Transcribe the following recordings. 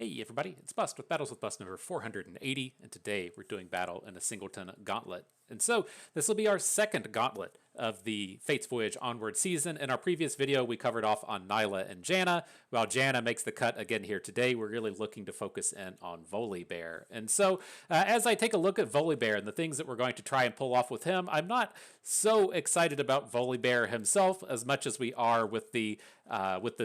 Hey everybody, it's Bust with Battles with Bust number 480, and today we're doing battle in a Singleton gauntlet. And so this will be our second gauntlet of the Fates Voyage Onward season. In our previous video, we covered off on Nyla and Janna. While Janna makes the cut again here today, we're really looking to focus in on Volibear. And so as I take a look at Volibear and the things that we're going to try and pull off with him, I'm not so excited about Volibear himself as much as we are with the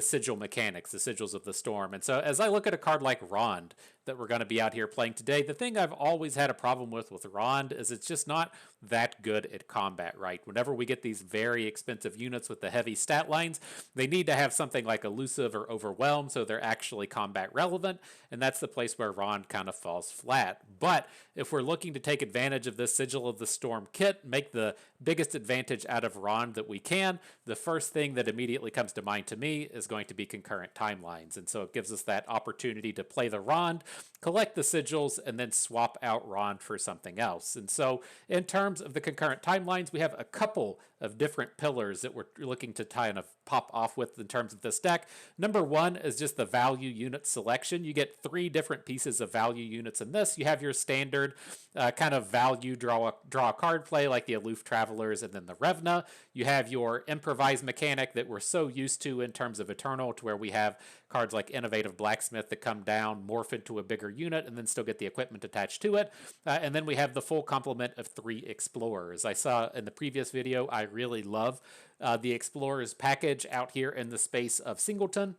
sigil mechanics, the sigils of the storm. And so as I look at a card like Rond that we're going to be out here playing today, the thing I've always had a problem with Rond is it's just not that good at combat, right? Whenever we get these very expensive units with the heavy stat lines, they need to have something like Elusive or Overwhelm so they're actually combat relevant, and that's the place where Rond kind of falls flat. But if we're looking to take advantage of this Sigil of the Storm kit, make the biggest advantage out of Rond that we can, the first thing that immediately comes to mind to me is going to be concurrent timelines. And so it gives us that opportunity to play the Rond, collect the sigils, and then swap out Rond for something else. And so in terms of the concurrent timelines, we have a couple of different pillars that we're looking to kind of pop off with in terms of this deck. Number one is just the value unit selection. You get 3 different pieces of value units in this. You have your standard kind of value draw a card play like the Aloof Travelers and then the Revna. You have your improvise mechanic that we're so used to in terms of Eternal, to where we have cards like Innovative Blacksmith that come down, morph into a bigger unit, and then still get the equipment attached to it. And then we have the full complement of 3 Explorers. I saw in the previous video, I really love the Explorers package out here in the space of Singleton,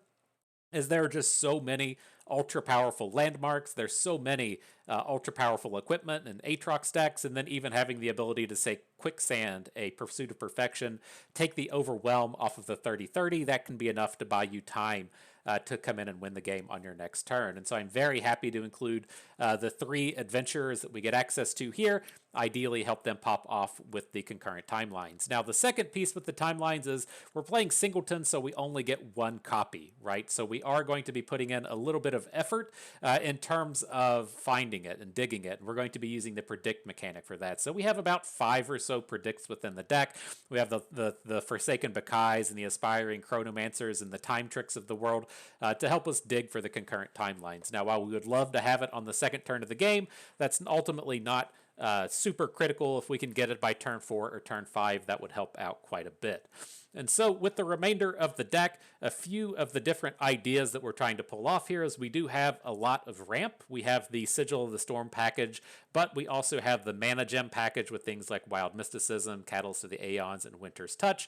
is there are just so many ultra powerful landmarks. There's so many ultra powerful equipment and Aatrox decks, and then even having the ability to say Quicksand, a Pursuit of Perfection, take the Overwhelm off of the 30/30. That can be enough to buy you time to come in and win the game on your next turn. And so I'm very happy to include the 3 adventurers that we get access to here, ideally help them pop off with the concurrent timelines. Now, the second piece with the timelines is we're playing Singleton, so we only get 1 copy, right? So we are going to be putting in a little bit of effort in terms of finding it and digging it. And we're going to be using the predict mechanic for that. So we have about 5 or so predicts within the deck. We have the Forsaken Bakais and the Aspiring Chronomancers and the Time Tricks of the world to help us dig for the concurrent timelines. Now, while we would love to have it on the second turn of the game, that's ultimately not super critical. If we can get it by turn 4 or turn 5, that would help out quite a bit. And so with the remainder of the deck, a few of the different ideas that we're trying to pull off here is we do have a lot of ramp. We have the Sigil of the Storm package, but we also have the Mana Gem package with things like Wild Mysticism, Catalyst of the Aeons, and Winter's Touch.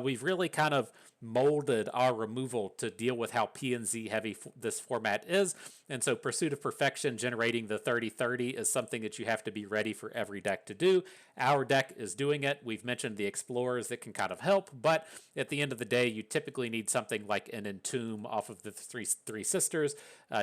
We've really kind of molded our removal to deal with how P and Z heavy this format is. And so Pursuit of Perfection generating the 30/30 is something that you have to be ready for every deck to do. Our deck is doing it. We've mentioned the Explorers that can kind of help, but at the end of the day, you typically need something like an Entomb off of the three sisters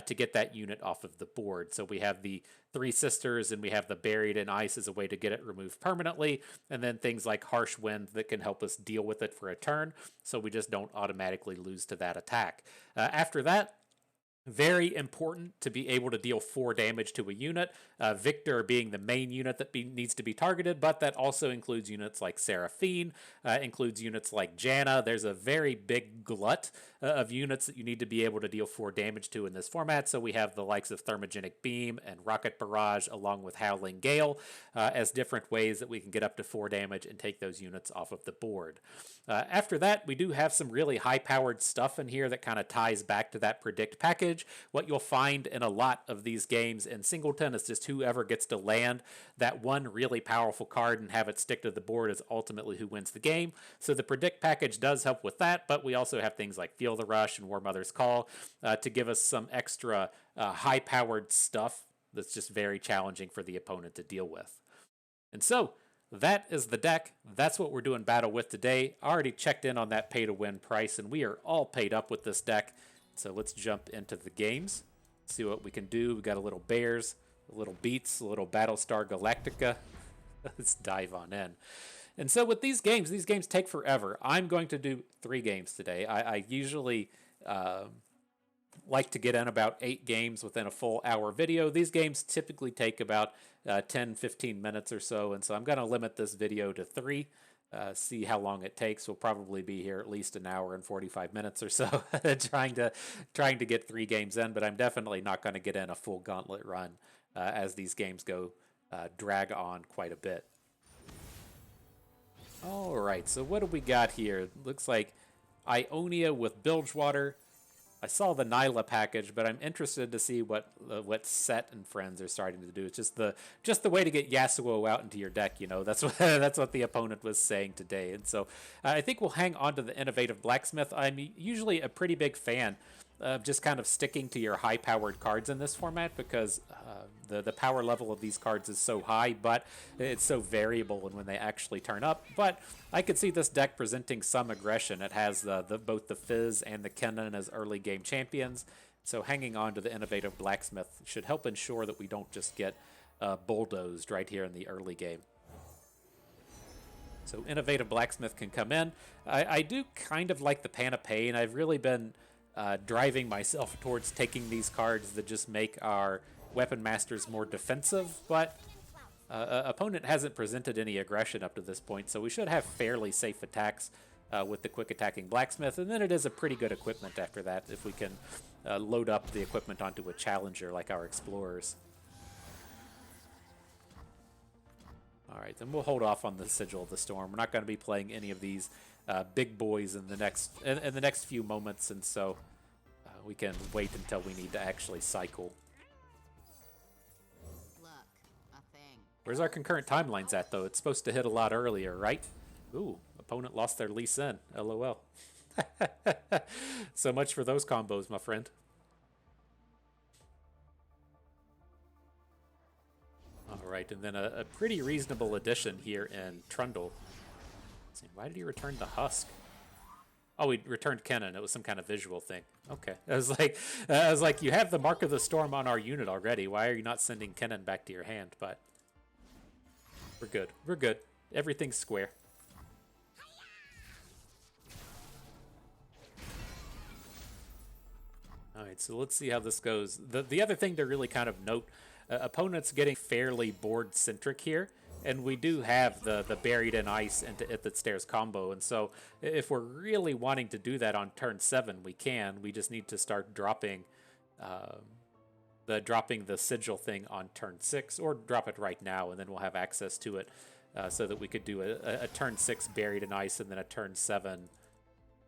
to get that unit off of the board. So we have the 3 sisters and we have the Buried in Ice as a way to get it removed permanently, and then things like Harsh Wind that can help us deal with it for a turn, so we just don't automatically lose to that attack. After that, very important to be able to deal 4 damage to a unit. Victor being the main unit that needs to be targeted, but that also includes units like Seraphine, includes units like Janna. There's a very big glut of units that you need to be able to deal 4 damage to in this format. So we have the likes of Thermogenic Beam and Rocket Barrage along with Howling Gale as different ways that we can get up to 4 damage and take those units off of the board. After that, we do have some really high-powered stuff in here that kind of ties back to that Predict package. What you'll find in a lot of these games in Singleton is just whoever gets to land that one really powerful card and have it stick to the board is ultimately who wins the game. So the Predict package does help with that, but we also have things like Feel the Rush and War Mother's Call to give us some extra high-powered stuff that's just very challenging for the opponent to deal with. And so that is the deck. That's what we're doing battle with today. I already checked in on that pay-to-win price, and we are all paid up with this deck. So let's jump into the games, see what we can do. We got a little Bears, a little Beats, a little Battlestar Galactica. Let's dive on in. And so with these games take forever. I'm going to do 3 games today. I usually like to get in about 8 games within a full hour video. These games typically take about 10-15 minutes or so, and so I'm going to limit this video to 3. see how long it takes. We'll probably be here at least an hour and 45 minutes or so trying to get 3 games in, but I'm definitely not going to get in a full gauntlet run as these games go drag on quite a bit. All right, so what do we got here? Looks like Ionia with Bilgewater. I saw the Nyla package, but I'm interested to see what Set and friends are starting to do. It's just the way to get Yasuo out into your deck. You know, that's what that's what the opponent was saying today. And so I think we'll hang on to the Innovative Blacksmith. I'm usually a pretty big fan of just kind of sticking to your high-powered cards in this format because the power level of these cards is so high, but it's so variable when they actually turn up. But I could see this deck presenting some aggression. It has both the Fizz and the Kennen as early game champions, so hanging on to the Innovative Blacksmith should help ensure that we don't just get bulldozed right here in the early game. So Innovative Blacksmith can come in. I do kind of like the Pan of Pain. I've really been driving myself towards taking these cards that just make our Weapon Masters more defensive, but opponent hasn't presented any aggression up to this point, so we should have fairly safe attacks with the quick attacking Blacksmith, and then it is a pretty good equipment after that if we can load up the equipment onto a challenger like our Explorers. All right, then we'll hold off on the Sigil of the Storm. We're not going to be playing any of these big boys in the next few moments, and so we can wait until we need to actually cycle. Where's our concurrent timelines at, though? It's supposed to hit a lot earlier, right? Ooh, opponent lost their Lee Sin. LOL. So much for those combos, my friend. All right, and then a pretty reasonable addition here in Trundle. Why did he return the Husk? Oh, he returned Kennen. It was some kind of visual thing. Okay. I was like, you have the Mark of the Storm on our unit already. Why are you not sending Kennen back to your hand? But we're good. We're good. Everything's square. All right, so let's see how this goes. The other thing to really kind of note, opponents getting fairly board-centric here, and we do have the Buried in Ice into It That Stares combo, and so if we're really wanting to do that on turn 7, we can. We just need to start dropping the Sigil thing on turn 6, or drop it right now, and then we'll have access to it so that we could do a turn 6 Buried in Ice, and then a turn 7.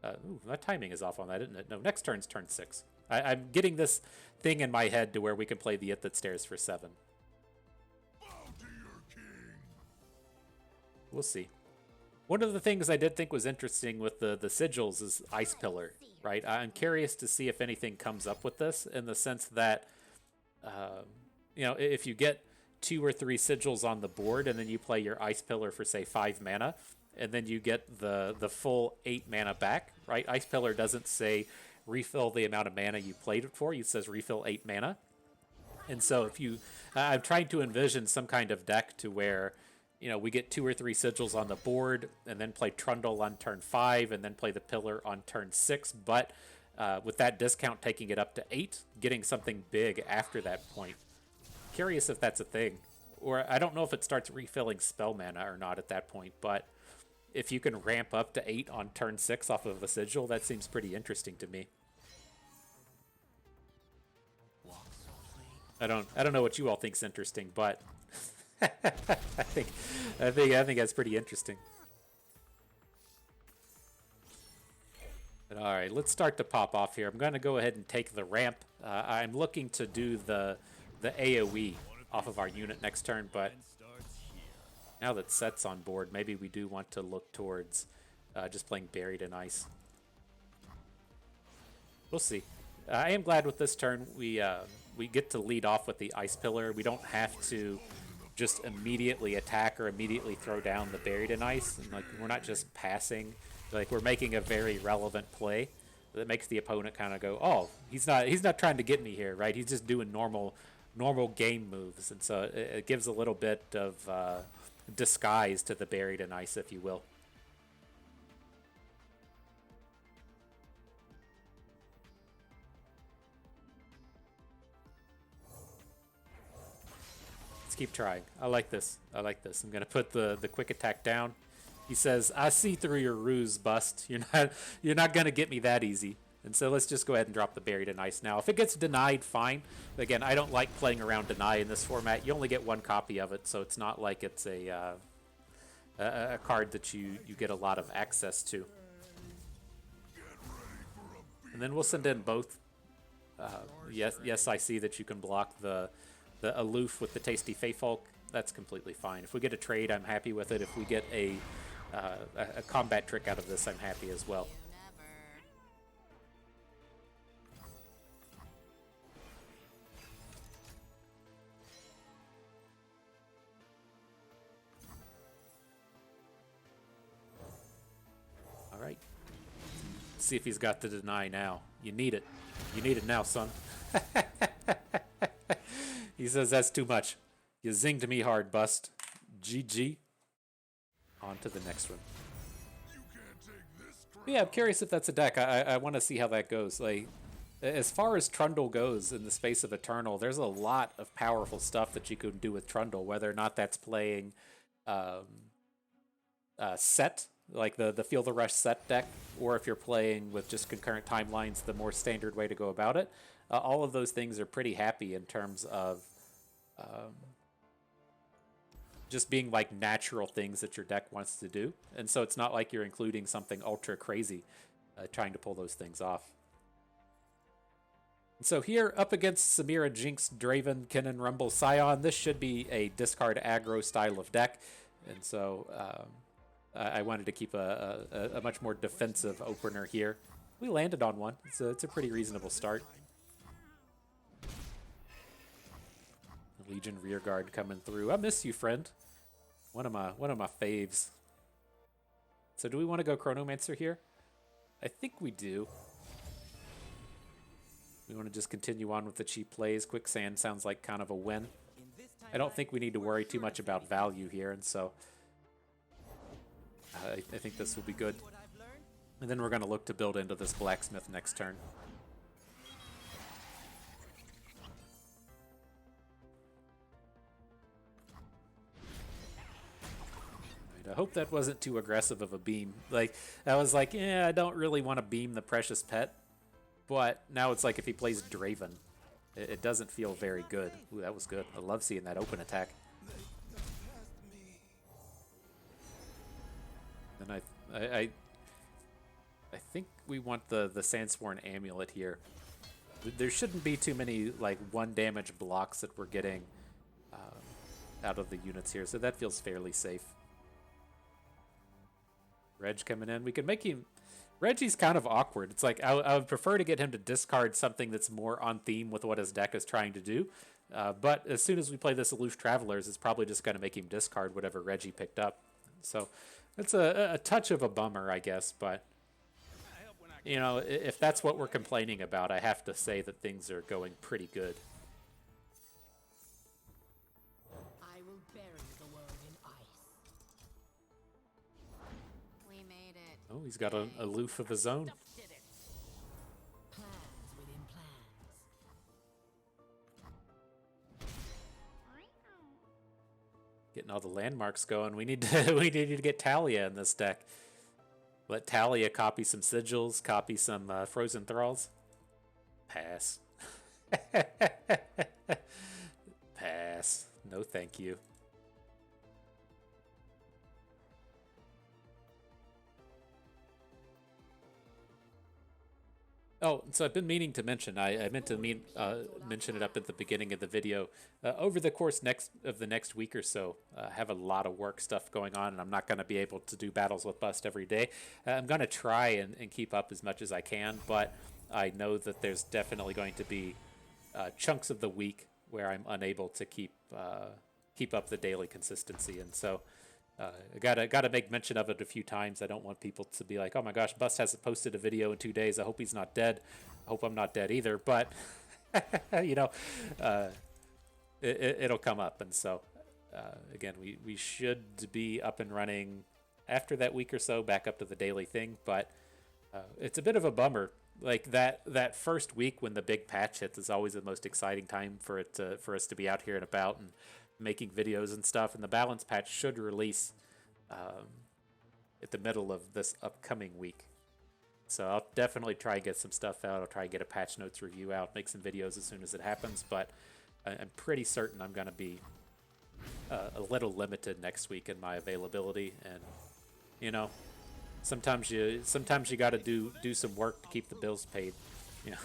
Ooh, that timing is off on that, isn't it? No, next turn's turn 6. I'm getting this thing in my head to where we can play the It That Stares for 7. We'll see. One of the things I did think was interesting with the sigils is Ice Pillar, right? I'm curious to see if anything comes up with this in the sense that, you know, if you get 2 or 3 sigils on the board and then you play your Ice Pillar for, say, 5 mana, and then you get the full 8 mana back, right? Ice Pillar doesn't say refill the amount of mana you played it for. It says refill 8 mana. And so if you... I'm trying to envision some kind of deck to where, you know, we get 2 or 3 sigils on the board and then play Trundle on turn 5 and then play the Pillar on turn 6. But with that discount taking it up to 8, getting something big after that point. Curious if that's a thing. Or I don't know if it starts refilling spell mana or not at that point, but if you can ramp up to 8 on turn 6 off of a sigil, that seems pretty interesting to me. I don't know what you all think's interesting, but I think that's pretty interesting. But all right, let's start to pop off here. I'm going to go ahead and take the ramp. I'm looking to do the AoE off of our unit next turn, but now that Set's on board, maybe we do want to look towards just playing Buried in Ice. We'll see. I am glad with this turn we get to lead off with the Ice Pillar. We don't have to just immediately attack or immediately throw down the Buried in Ice. And like, we're not just passing. Like, we're making a very relevant play that makes the opponent kind of go, oh, he's not trying to get me here, right? He's just doing normal game moves. And so it gives a little bit of disguise to the Buried in Ice, if you will. Keep trying. I like this. I like this. I'm going to put the quick attack down. He says, "I see through your ruse, Bust. You're not gonna get me that easy." And so let's just go ahead and drop the Buried in Ice now. If it gets denied, fine. Again, I don't like playing around Deny in this format. You only get one copy of it, so it's not like it's a card that you get a lot of access to. And then we'll send in both. Yes, I see that you can block the Aloof with the Tasty Feyfolk. That's completely fine. If we get a trade, I'm happy with it. If we get a combat trick out of this, I'm happy as well. All right. See if he's got the deny now. You need it. You need it now, son. He says that's too much. You zinged me hard, Bust. GG. On to the next one. Yeah, I'm curious if that's a deck. I want to see how that goes. Like, as far as Trundle goes in the space of Eternal, there's a lot of powerful stuff that you can do with Trundle, whether or not that's playing set, like the Feel the Rush set deck, or if you're playing with just concurrent timelines, the more standard way to go about it. All of those things are pretty happy in terms of just being like natural things that your deck wants to do. And so it's not like you're including something ultra crazy trying to pull those things off. And so here up against Samira, Jinx, Draven, Kennen, Rumble, Scion, this should be a discard aggro style of deck. And so I wanted to keep a much more defensive opener here. We landed on one. It's a pretty reasonable start. Legion Rearguard coming through. I miss you, friend. One of my faves. So do we want to go Chronomancer here? I think we do. We want to just continue on with the cheap plays. Quicksand sounds like kind of a win. I don't think we need to worry too much about value here, and so I think this will be good. And then we're going to look to build into this Blacksmith next turn. I hope that wasn't too aggressive of a beam. Like, I was like, yeah, I don't really want to beam the Precious Pet. But now it's like if he plays Draven, it doesn't feel very good. Ooh, that was good. I love seeing that open attack. And I think we want the Sandsworn Amulet here. There shouldn't be too many like 1 damage blocks that we're getting out of the units here, so that feels fairly safe. Reg coming in. We can make him... Reggie's kind of awkward. It's like, I would prefer to get him to discard something that's more on theme with what his deck is trying to do. But as soon as we play this Aloof Travelers, it's probably just going to make him discard whatever Reggie picked up. So it's a touch of a bummer, I guess. But, you know, if that's what we're complaining about, I have to say that things are going pretty good. Oh, he's got an Aloof of his own. Getting all the landmarks going. We need to get Talia in this deck. Let Talia copy some sigils, copy some Frozen Thralls. Pass. Pass. No, thank you. Oh, so I've been meaning to mention, I meant to mention it up at the beginning of the video. Over the course of the next week or so, I have a lot of work stuff going on, and I'm not going to be able to do Battles with Bust every day. I'm going to try and keep up as much as I can, but I know that there's definitely going to be chunks of the week where I'm unable to keep up the daily consistency, and so... I gotta make mention of it a few times. I don't want people to be like, oh my gosh, Bust hasn't posted a video in 2 days. I hope he's not dead. I hope I'm not dead either. But, you know, it'll come up. And so, again, we should be up and running after that week or so, back up to the daily thing. But it's a bit of a bummer. Like that first week when the big patch hits is always the most exciting time for us to be out here and about and making videos and stuff, and the balance patch should release at the middle of this upcoming week. So I'll definitely try and get some stuff out. I'll try and get a patch notes review out, make some videos as soon as it happens, but I'm pretty certain I'm going to be a little limited next week in my availability. And, you know, sometimes you got to do some work to keep the bills paid. You know,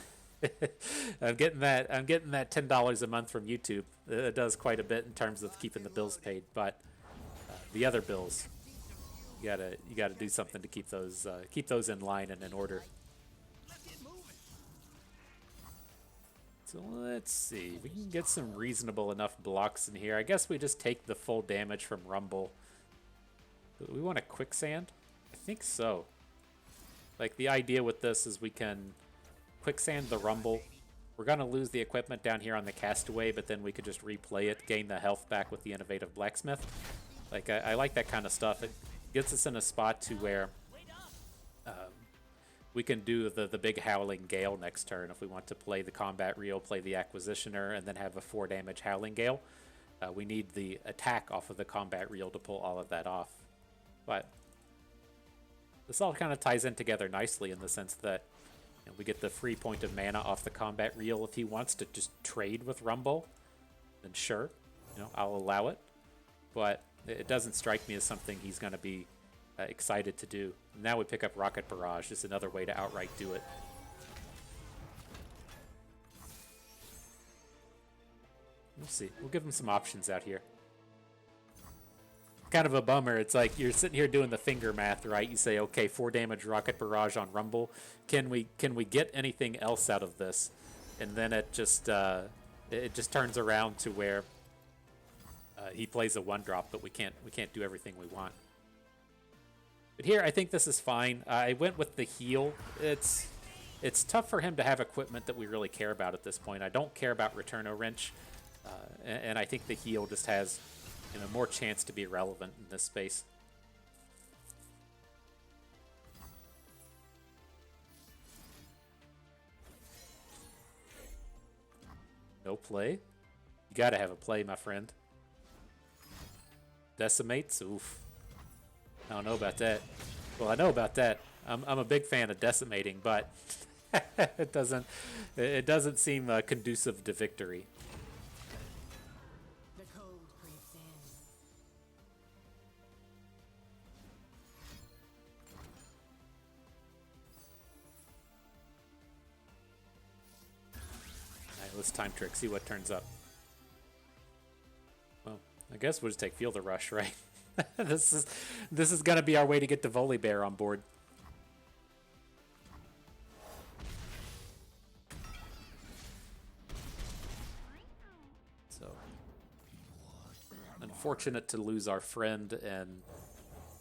I'm getting that $10 a month from YouTube. It does quite a bit in terms of keeping the bills paid, but the other bills, you gotta do something to keep those in line and in order. So let's see, we can get some reasonable enough blocks in here. I guess we just take the full damage from Rumble. Do we want a quicksand? I think so. Like, the idea with this is we can quicksand the Rumble. We're gonna lose the equipment down here on the Castaway, but then we could just replay it, gain the health back with the Innovative Blacksmith. Like, I like that kind of stuff. It gets us in a spot to where we can do the big Howling Gale next turn if we want to play the Combat Reel, play the Acquisitioner, and then have a 4 damage Howling Gale. We need the attack off of the Combat Reel to pull all of that off. But this all kind of ties in together nicely in the sense that, you know, we get the free point of mana off the Combat Reel. If he wants to just trade with Rumble, then sure, you know, I'll allow it. But it doesn't strike me as something he's going to be excited to do. Now we pick up Rocket Barrage, just another way to outright do it. We'll see. We'll give him some options out here. Kind of a bummer. It's like you're sitting here doing the finger math, right? You say, okay, 4 damage Rocket Barrage on Rumble. Can we get anything else out of this? And then it just turns around to where he plays a 1-drop, but we can't do everything we want. But here, I think this is fine. I went with the heal. It's tough for him to have equipment that we really care about at this point. I don't care about Returno Wrench, and I think the heal just has, you know, more chance to be relevant in this space. No play? You gotta have a play, my friend. Decimates? Oof. I don't know about that. Well, I know about that. I'm a big fan of decimating, but it doesn't seem conducive to victory. The cold creeps in. Alright, let's time trick, see what turns up. Well, I guess we'll just take Feel the Rush, right? This is gonna be our way to get the Volibear on board. So unfortunate to lose our friend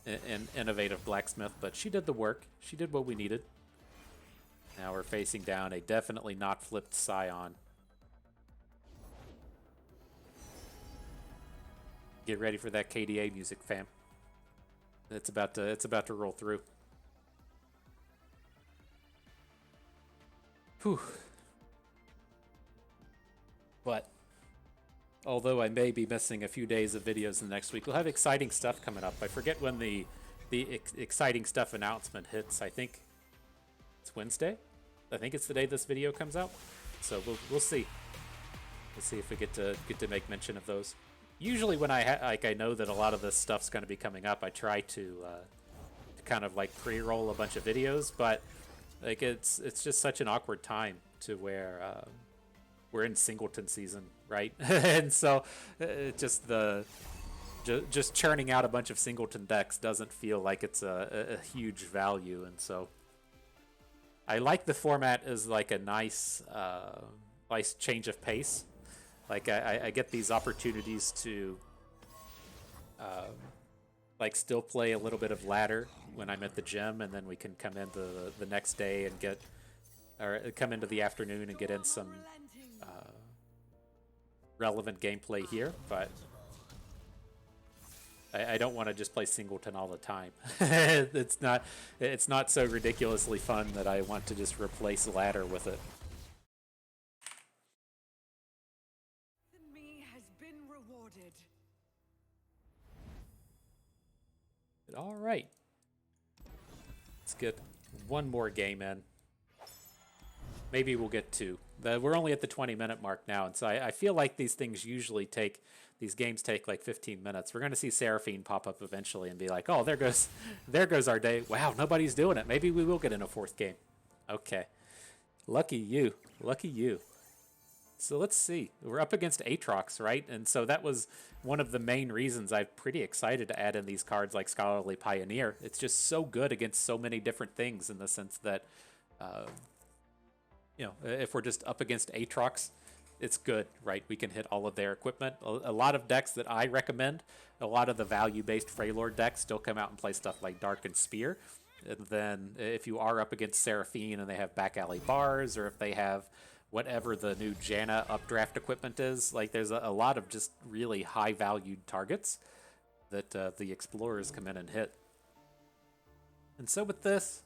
and Innovative Blacksmith, but she did the work. She did what we needed. Now we're facing down a definitely not flipped Scion. Get ready for that KDA music, fam. It's about to roll through. Whew. But although I may be missing a few days of videos in the next week, we'll have exciting stuff coming up. I forget when the exciting stuff announcement hits. I think it's Wednesday. I think it's the day this video comes out. So we'll see. We'll see if we get to make mention of those. Usually when I know that a lot of this stuff's going to be coming up, I try to kind of like pre-roll a bunch of videos, but like it's just such an awkward time to where we're in Singleton season, right? And so just churning out a bunch of Singleton decks doesn't feel like it's a huge value, and so I like the format as like a nice change of pace. Like I get these opportunities to like still play a little bit of ladder when I'm at the gym, and then we can come into the next day and come into the afternoon and get in some relevant gameplay here. But I don't want to just play Singleton all the time. It's not so ridiculously fun that I want to just replace ladder with it. All right. Let's get one more game in. Maybe we'll get two. We're only at the 20-minute mark now, and so I feel like these things usually take, these games take like 15 minutes. We're going to see Seraphine pop up eventually and be like, oh, there goes our day. Wow, nobody's doing it. Maybe we will get in a fourth game. Okay. Lucky you. Lucky you. So let's see. We're up against Aatrox, right? And so that was one of the main reasons I'm pretty excited to add in these cards like Scholarly Pioneer. It's just so good against so many different things in the sense that, you know, if we're just up against Aatrox, it's good, right? We can hit all of their equipment. A lot of decks that I recommend, a lot of the value-based Freylord decks still come out and play stuff like Dark and Spear. And then if you are up against Seraphine and they have back alley bars, or if they have whatever the new Janna updraft equipment is, like there's a lot of just really high-valued targets that the Explorers come in and hit. And so with this,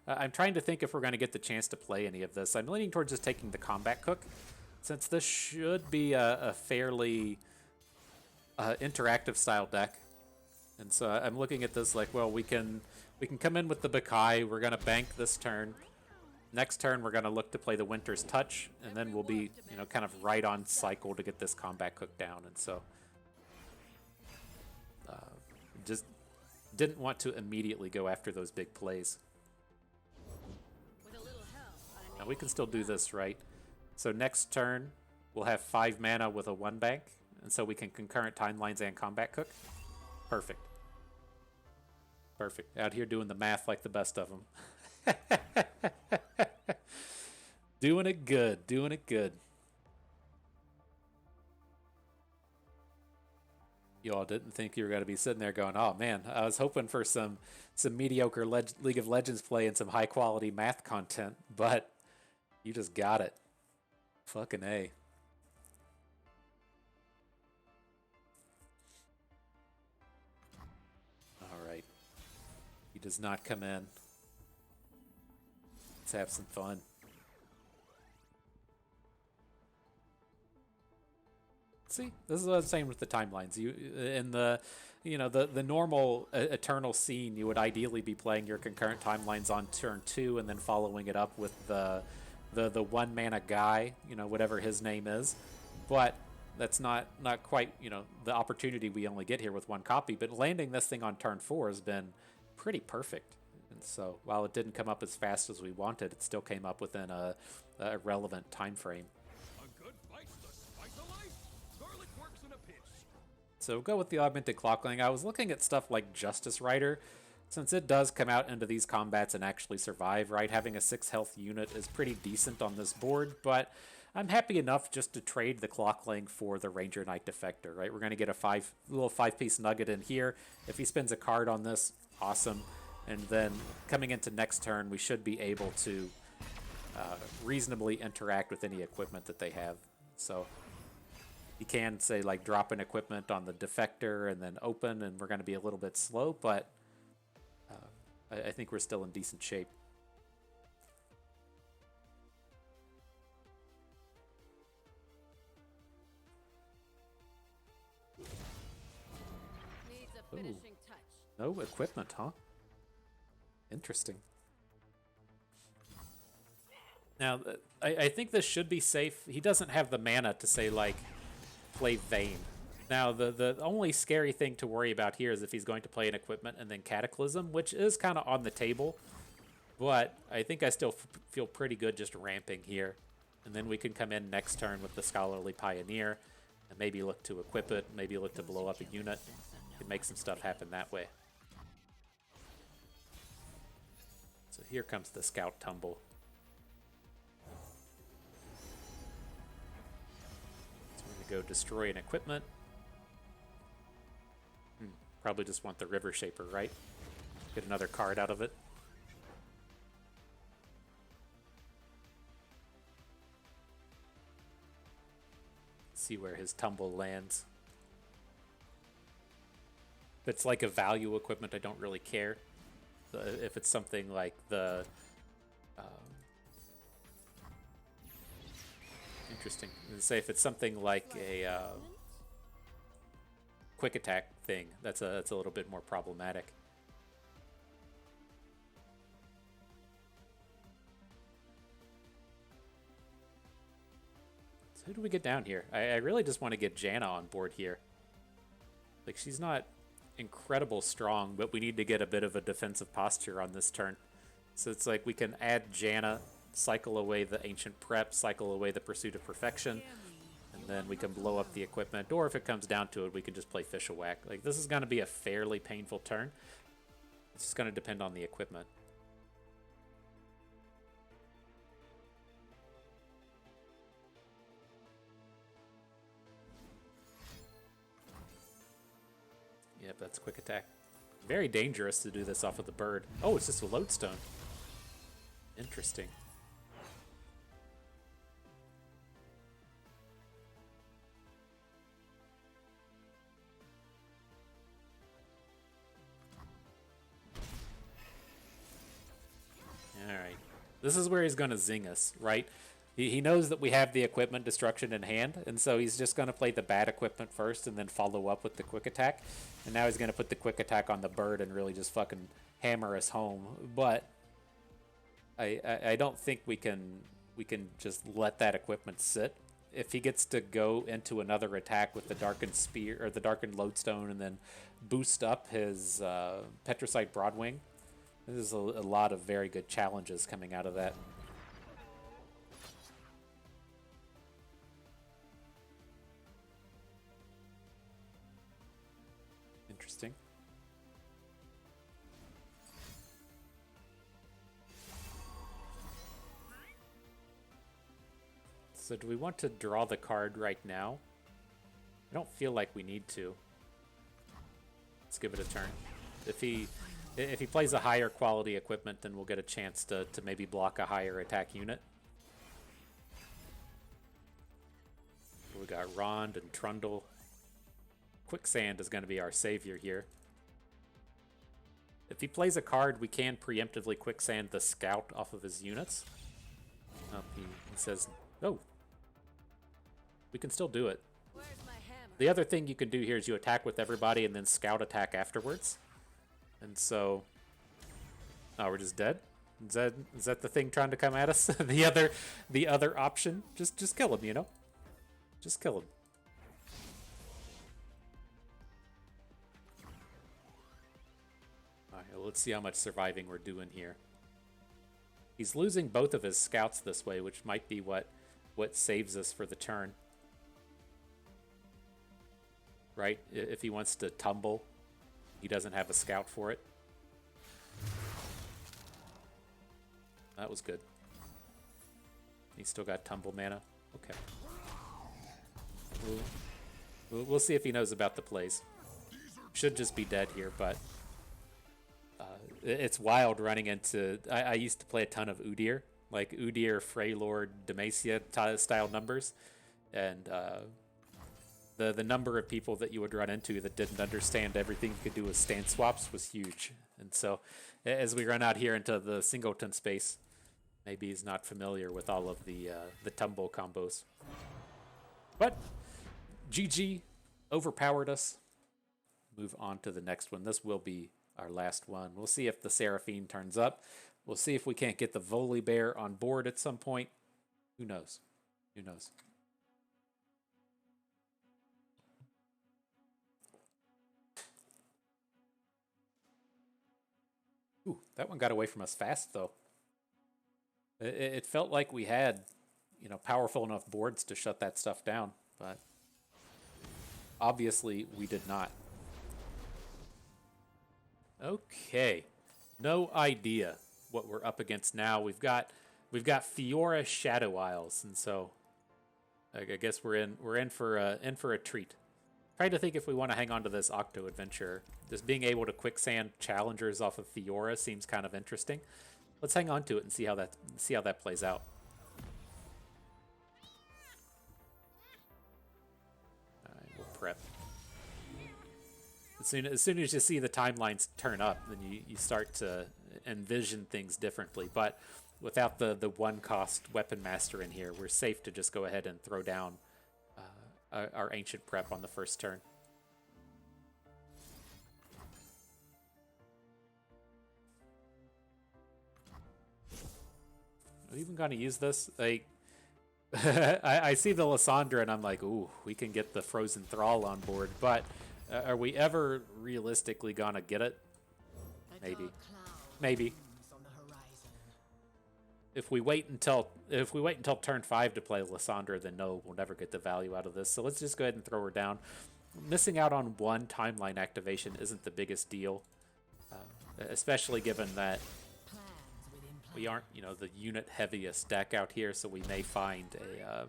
I'm trying to think if we're going to get the chance to play any of this. I'm leaning towards just taking the Combat Cook, since this should be a fairly interactive style deck. And so I'm looking at this like, well, we can come in with the Bakai. We're going to bank this turn. Next turn, we're going to look to play the Winter's Touch, and then we'll be, you know, kind of right on cycle to get this Combat Cook down. And so just didn't want to immediately go after those big plays. Now we can still do this, right? So next turn, we'll have 5 mana with a 1 bank, and so we can Concurrent Timelines and Combat Cook. Perfect. Perfect. Out here doing the math like the best of them. Doing it good, doing it good. You all didn't think you were going to be sitting there going, oh man, I was hoping for some mediocre League of Legends play and some high quality math content, but you just got it. Fucking A. Alright. He does not come in. Let's have some fun. See, this is what I'm saying with the timelines. You in the, you know, the normal Eternal scene, you would ideally be playing your concurrent timelines on turn 2 and then following it up with the 1 mana guy, you know, whatever his name is. But that's not quite, you know, the opportunity we only get here with 1 copy. But landing this thing on turn 4 has been pretty perfect. And so while it didn't come up as fast as we wanted, it still came up within a relevant time frame. So go with the Augmented Clockling. I was looking at stuff like Justice Rider, since it does come out into these combats and actually survive, right? Having a 6 health unit is pretty decent on this board, but I'm happy enough just to trade the Clockling for the Ranger Knight Defector, right? We're going to get a little 5-piece nugget in here. If he spends a card on this, awesome. And then coming into next turn, we should be able to reasonably interact with any equipment that they have. So you can say like drop an equipment on the Defector and then open, and we're going to be a little bit slow, but I think we're still in decent shape. Needs a finishing touch. No equipment, huh? Interesting. Now, I think this should be safe. He doesn't have the mana to say, like, play Vayne. Now, the only scary thing to worry about here is if he's going to play an equipment and then Cataclysm, which is kind of on the table. But I think I still feel pretty good just ramping here. And then we can come in next turn with the Scholarly Pioneer and maybe look to equip it, maybe look to blow up a unit and make some stuff happen that way. So here comes the Scout Tumble. So we're going to go destroy an equipment. Probably just want the River Shaper, right? Get another card out of it. See where his tumble lands. If it's like a value equipment, I don't really care. If it's something like the... interesting. Say if it's something like a... quick attack thing, that's a little bit more problematic. So who do we get down here? I really just want to get Janna on board here. Like, she's not incredible strong, but we need to get a bit of a defensive posture on this turn. So it's like we can add Janna, cycle away the Ancient Prep, cycle away the Pursuit of Perfection, and then we can blow up the equipment. Or if it comes down to it, we can just play Fish a Whack. Like, this is going to be a fairly painful turn. It's just going to depend on the equipment. Yep, that's quick attack. Very dangerous to do this off of the bird. Oh, it's just a lodestone. Interesting. Alright. This is where he's going to zing us, right? He knows that we have the equipment destruction in hand, and so he's just going to play the bad equipment first and then follow up with the quick attack. And now he's going to put the quick attack on the bird and really just fucking hammer us home. But I don't think we can just let that equipment sit. If he gets to go into another attack with the Darkened Spear or the Darkened Lodestone and then boost up his Petricite Broadwing, there's a lot of very good challenges coming out of that. Interesting. So do we want to draw the card right now? I don't feel like we need to. Let's give it a turn. If he plays a higher quality equipment, then we'll get a chance to maybe block a higher attack unit. We got Rond and Trundle. Quicksand is going to be our savior here. If he plays a card, we can preemptively Quicksand the Scout off of his units. He says, oh. We can still do it. The other thing you can do here is you attack with everybody and then Scout attack afterwards. And so... Oh, we're just dead? Is that the thing trying to come at us? the other option? Just kill him, you know? Just kill him. Alright, well, let's see how much surviving we're doing here. He's losing both of his scouts this way, which might be what saves us for the turn. Right? If he wants to tumble, he doesn't have a scout for it. That was good. He's still got tumble mana. Okay. We'll see if he knows about the plays. Should just be dead here, but it's wild running into... I used to play a ton of Udyr, like Udyr, Freylord, Demacia style numbers, and the number of people that you would run into that didn't understand everything you could do with stance swaps was huge. And so as we run out here into the Singleton space, maybe he's not familiar with all of the tumble combos. But GG overpowered us. Move on to the next one. This will be our last one. We'll see if the Seraphine turns up. We'll see if we can't get the Volibear on board at some point. Who knows? Who knows? Ooh, that one got away from us fast, though. It felt like we had, powerful enough boards to shut that stuff down, but obviously we did not. Okay, no idea what we're up against now. We've got Fiora Shadow Isles, and so I guess we're in for a treat. Trying to think if we want to hang on to this Octo adventure. Just being able to quicksand challengers off of Fiora seems kind of interesting. Let's hang on to it and see how that plays out. All right, we'll prep. As soon as you see the timelines turn up, then you start to envision things differently. But without the one cost Weapon Master in here, we're safe to just go ahead and throw down our Ancient Prep on the first turn. Are we even going to use this? Like, I see the Lysandra and I'm like, ooh, we can get the Frozen Thrall on board, but are we ever realistically gonna get it? Maybe. Maybe. If we wait until turn 5 to play Lysandra, then no, we'll never get the value out of this. So let's just go ahead and throw her down. Missing out on one timeline activation isn't the biggest deal, especially given that we aren't, you know, the unit heaviest deck out here, so we may find a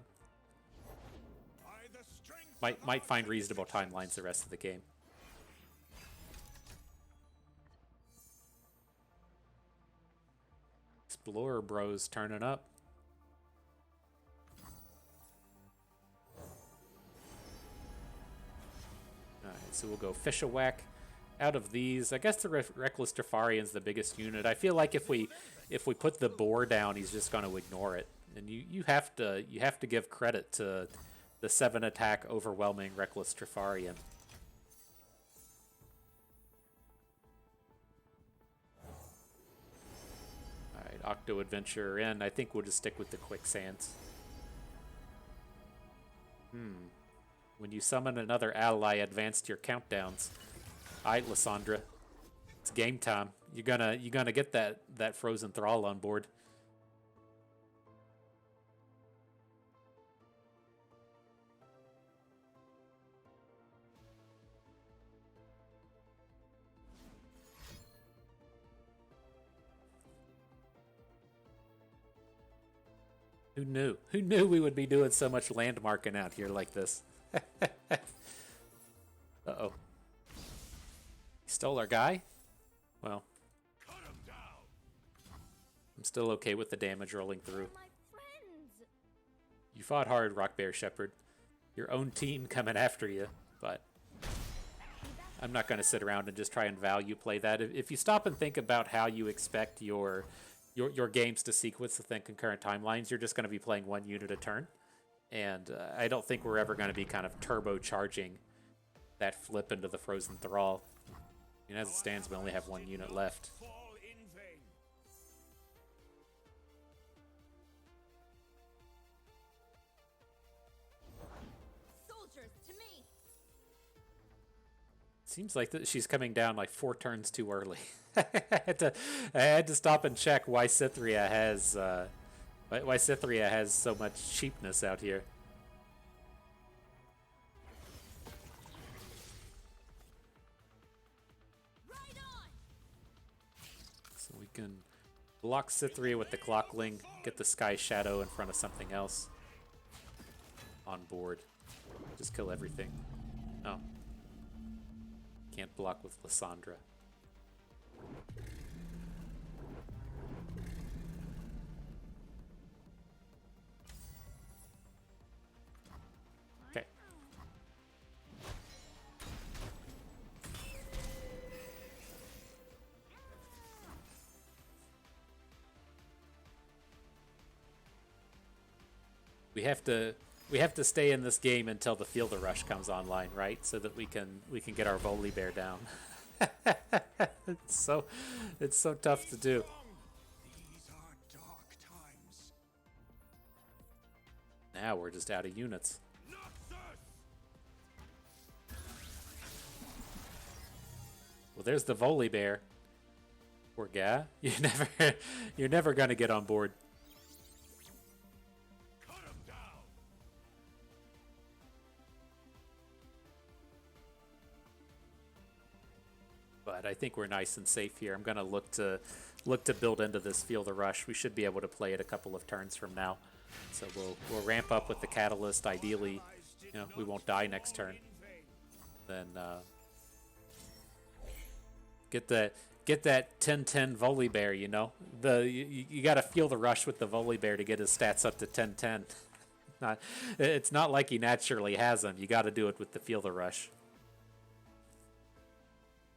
might find reasonable timelines the rest of the game. Explorer bros turning up. Alright, so we'll go Fish-a-Whack. Out of these, I guess the Reckless Trifarian's the biggest unit. I feel like if we put the boar down, he's just going to ignore it. And you have to give credit to the 7-attack overwhelming Reckless Trifarian. Alright, Octo Adventurer in. I think we'll just stick with the Quicksands. When you summon another ally, advance to your countdowns. Alright, Lysandra. It's game time. You're gonna get that Frozen Thrall on board. Who knew? Who knew we would be doing so much landmarking out here like this? Uh-oh. He stole our guy? Well, I'm still okay with the damage rolling through. You fought hard, Rock Bear Shepherd. Your own team coming after you, but I'm not going to sit around and just try and value play that. If you stop and think about how you expect your games to sequence within concurrent timelines, you're just going to be playing one unit a turn. And I don't think we're ever going to be kind of turbocharging that flip into the Frozen Thrall. I mean, as it stands, we only have one unit left. Soldiers to me. Seems like she's coming down like 4 turns too early. I had to stop and check why Cythria has so much cheapness out here. Right on. So we can block Cythria with the Clockling, get the Sky Shadow in front of something else on board. Just kill everything. Oh. Can't block with Lysandra. Okay. We have to stay in this game until the Field of Rush comes online, right? So that we can get our Volibear down. It's so tough to do. These are dark times. Now we're just out of units. Well, there's the Volibear. Poor guy. You're never gonna get on board. But I think we're nice and safe here. I'm gonna look to build into this Field of Rush. We should be able to play it a couple of turns from now. So we'll ramp up with the Catalyst. Ideally, you know, we won't die next turn. Then get that 10-10 Volibear. You know, you got to feel the rush with the Volibear to get his stats up to 10-10. It's not like he naturally has them. You got to do it with the Field of Rush.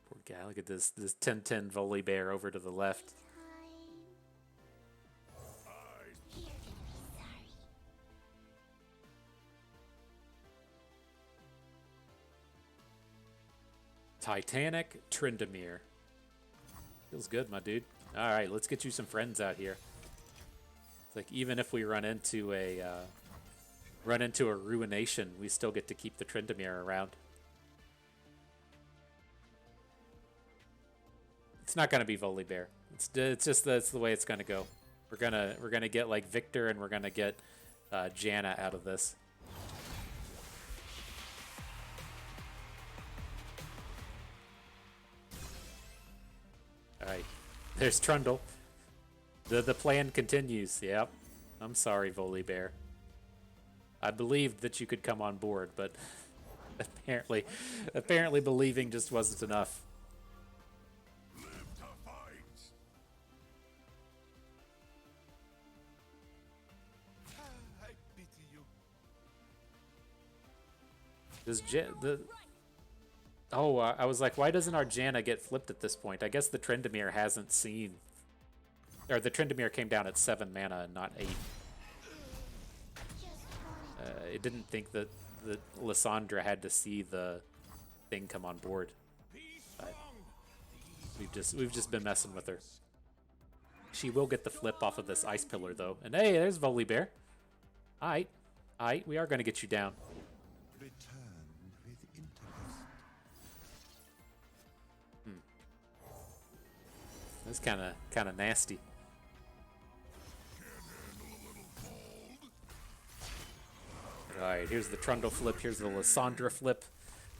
Poor guy. Look at this 10-10 Volibear over to the left. Titanic Tryndamere. Feels good, my dude. Alright, let's get you some friends out here. It's like, even if we run into a run into a ruination, we still get to keep the Tryndamere around. It's not gonna be Volibear. It's just that's the way it's gonna go. We're gonna get like Victor, and we're gonna get Janna out of this. All right, there's Trundle. The plan continues. Yep. I'm sorry, Volibear. I believed that you could come on board, but apparently believing just wasn't enough. Live to fight. I pity you. Does Oh, I was like, why doesn't our Janna get flipped at this point? I guess the Tryndamere hasn't seen, or the Tryndamere came down at 7 mana and not 8. It didn't think that Lysandra had to see the thing come on board. We've just been messing with her. She will get the flip off of this ice pillar though, and hey, there's Volibear. All right, we are going to get you down. Return with interest. That's kind of nasty. Alright, here's the Trundle flip, here's the Lysandra flip.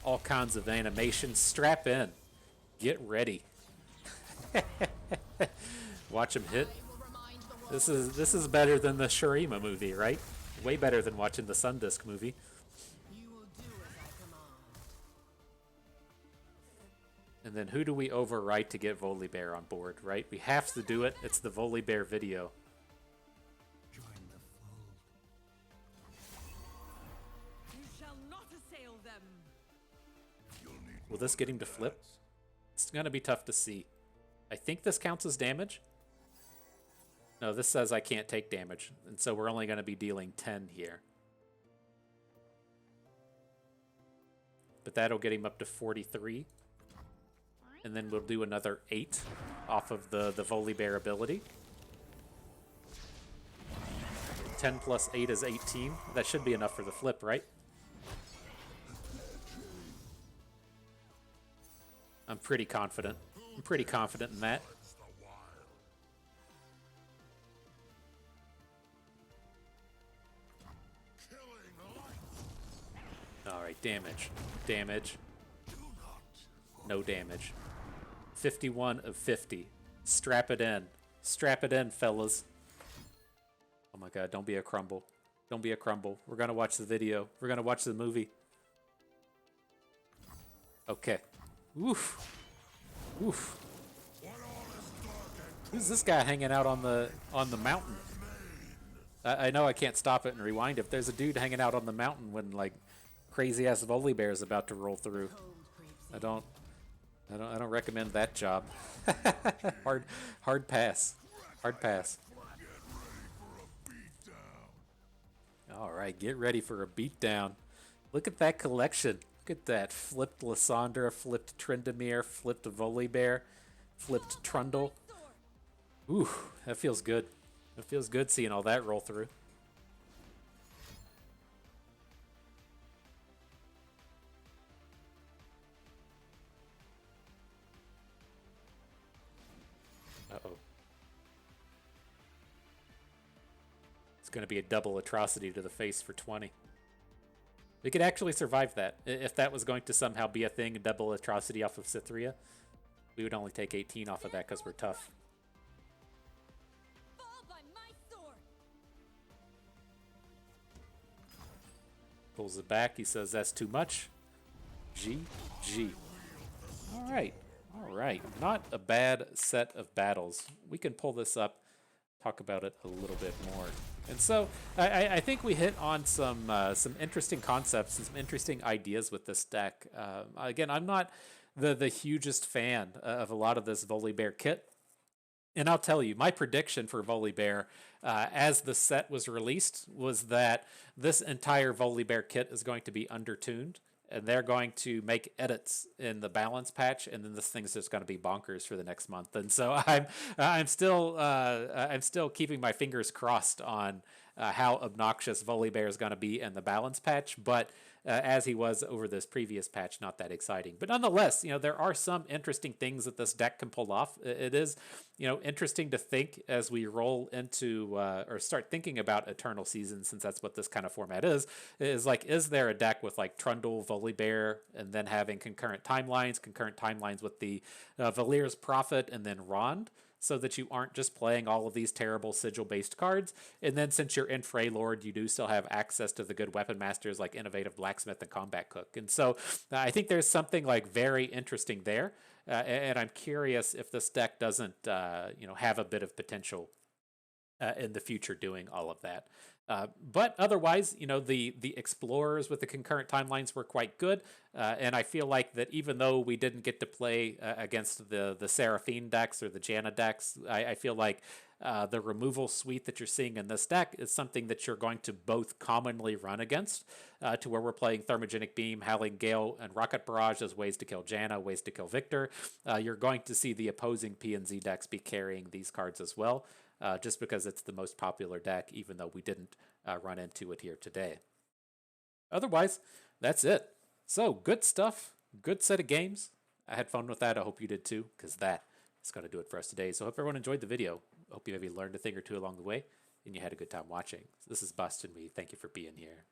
All kinds of animations. Strap in. Get ready. Watch him hit. This is better than the Shurima movie, right? Way better than watching the Sundisk movie. And then who do we overwrite to get Volibear on board, right? We have to do it. It's the Volibear video. Join the fold. You shall not assail them. You'll need Will this get him to flip? It's going to be tough to see. I think this counts as damage. No, this says I can't take damage. And so we're only going to be dealing 10 here. But that'll get him up to 43. And then we'll do another 8 off of the Volibear ability. 10 plus 8 is 18. That should be enough for the flip, right? I'm pretty confident. I'm pretty confident in that. Alright, damage. Damage. No damage. 51 of 50. Strap it in. Strap it in, fellas. Oh my god, don't be a crumble. Don't be a crumble. We're gonna watch the video. We're gonna watch the movie. Okay. Oof. Oof. Who's this guy hanging out on the mountain? I know I can't stop it and rewind. If there's a dude hanging out on the mountain when like crazy ass Volibear is about to roll through, I don't recommend that job. Hard pass. Hard pass. All right, get ready for a beatdown. Look at that collection. Look at that. Flipped Lysandra, flipped Tryndamere, flipped Volibear, flipped Trundle. Ooh, that feels good. It feels good seeing all that roll through. Uh-oh. It's going to be a double atrocity to the face for 20. We could actually survive that. If that was going to somehow be a thing, a double atrocity off of Cytherea, we would only take 18 off of that because we're tough. Fall by my sword. Pulls it back. He says that's too much. GG. All right. All right. Not a bad set of battles. We can pull this up, talk about it a little bit more. And so I think we hit on some interesting concepts and some interesting ideas with this deck. Again, I'm not the hugest fan of a lot of this Volibear kit. And I'll tell you, my prediction for Volibear as the set was released was that this entire Volibear kit is going to be undertuned. And they're going to make edits in the balance patch, and then this thing's just going to be bonkers for the next month. And so I'm still keeping my fingers crossed on how obnoxious Volibear is going to be in the balance patch, but as he was over this previous patch, not that exciting. But nonetheless, there are some interesting things that this deck can pull off. It is, interesting to think as we roll into or start thinking about Eternal Season, since that's what this kind of format is like, is there a deck with like Trundle, Volibear, and then having concurrent timelines with the Valir's Prophet and then Rond, so that you aren't just playing all of these terrible sigil-based cards. And then since you're in Freylord, you do still have access to the good weapon masters like Innovative Blacksmith and Combat Cook. And so I think there's something like very interesting there. And I'm curious if this deck doesn't, have a bit of potential in the future doing all of that. But otherwise, the explorers with the concurrent timelines were quite good. And I feel like that even though we didn't get to play against the Seraphine decks or the Janna decks, I feel like the removal suite that you're seeing in this deck is something that you're going to both commonly run against, to where we're playing Thermogenic Beam, Howling Gale, and Rocket Barrage as ways to kill Janna, ways to kill Victor. You're going to see the opposing PNZ decks be carrying these cards as well. Just because it's the most popular deck, even though we didn't run into it here today. Otherwise, that's it. So, good stuff. Good set of games. I had fun with that. I hope you did too, because that is going to do it for us today. So, I hope everyone enjoyed the video. I hope you maybe learned a thing or two along the way, and you had a good time watching. This is Bust, and we thank you for being here.